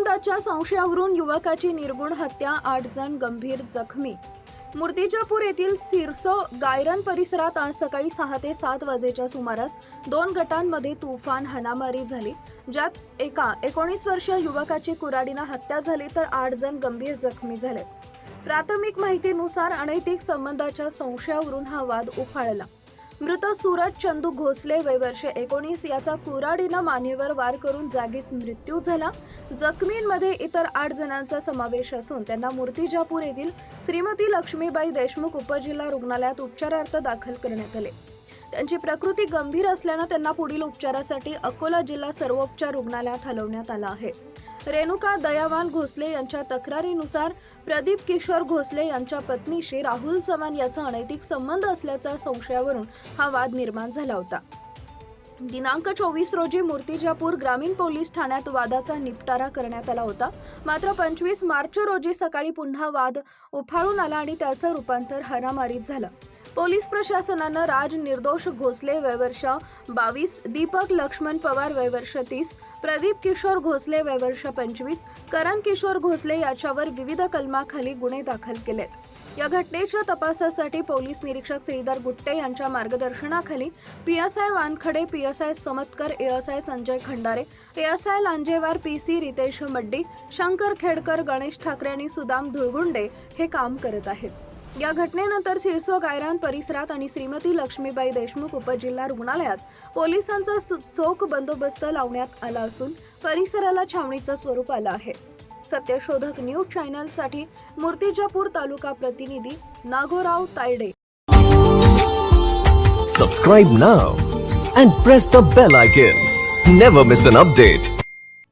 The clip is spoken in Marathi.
संबंधाच्या संशयावरून युवकाची निर्गुण हत्या, 8 जण गंभीर जखमी. मूर्तिजापूर येथील सिरसो गायरन परिसरात आज सकाळी 6 ते 7 वाजेच्या सुमारास 2 गटांमध्ये तुफान हाणामारी झाली, ज्यात एका 19 वर्षीय युवकाची कुऱ्हाडीने हत्या झाली तर 8 जण गंभीर जखमी झाले. प्राथमिक माहितीनुसार अनैतिक संबंधाच्या संशयावरून हा वाद उफाळला. मृत सूरज चंदू घोसले वय वर्ष 19 याचा कुऱ्हाडीने मानेवर वार करून जागीच मृत्यू झाला. जखमींमध्ये इतर 8 जणांचा समावेश असून त्यांना मूर्तिजापूर येथील श्रीमती लक्ष्मीबाई देशमुख उपजिल्हा रुग्णालयात उपचारार्थ दाखल करण्यात आले. त्यांची प्रकृती गंभीर असल्याने त्यांना पुढील उपचारासाठी अकोला जिल्हा सर्वोपचार रुग्णालयात हलवण्यात आलं आहे. रेणुका दयावान घोसले यांच्या तक्रारीनुसार प्रदीप किशोर घोसले यांच्या पत्नीशी राहुल चव्हाण याचा अनैतिक संबंध असल्याच्या संशयावरून हा वाद निर्माण झाला होता. दिनांक 24 रोजी मूर्तिजापूर ग्रामीण पोलीस ठाण्यात वादाचा निपटारा करण्यात आला होता. मात्र 25 मार्च रोजी सकाळी पुन्हा वाद उफाळून आला आणि त्याचं रूपांतर हाणामारीत झालं. पोलीस प्रशासनानं राज निर्दोष घोसले वय वर्ष 22, दीपक लक्ष्मण पवार वय वर्ष 30, प्रदीप किशोर घोसले वय वर्ष 25, करण किशोर घोसले याच्यावर विविध कलमाखाली गुन्हे दाखल केलेत. या घटनेच्या तपासासाठी पोलीस निरीक्षक श्रीधर गुट्टे यांच्या मार्गदर्शनाखाली PSI Wankhade, PSI Samatkar, ASI Sanjay Khandare, ASI Lanjewar, PC Ritesh Maddi, Shankar Khedkar, Ganesh Thakare आणि सुदाम धुळगुंडे हे काम करत आहेत. या घटनेनंतर सिरसो गायरान परिसरात आणि श्रीमती लक्ष्मीबाई देशमुख उपजिल्हा रुग्णालयात पोलिसांचा चोख बंदोबस्त लावण्यात आला असून परिसराला छावणीचं स्वरूप आलं आहे. सत्यशोधक न्यूज चॅनलसाठी मूर्तिजापूर तालुका प्रतिनिधी Nagorao Tayde. Subscribe now and press the bell icon. Never miss an update.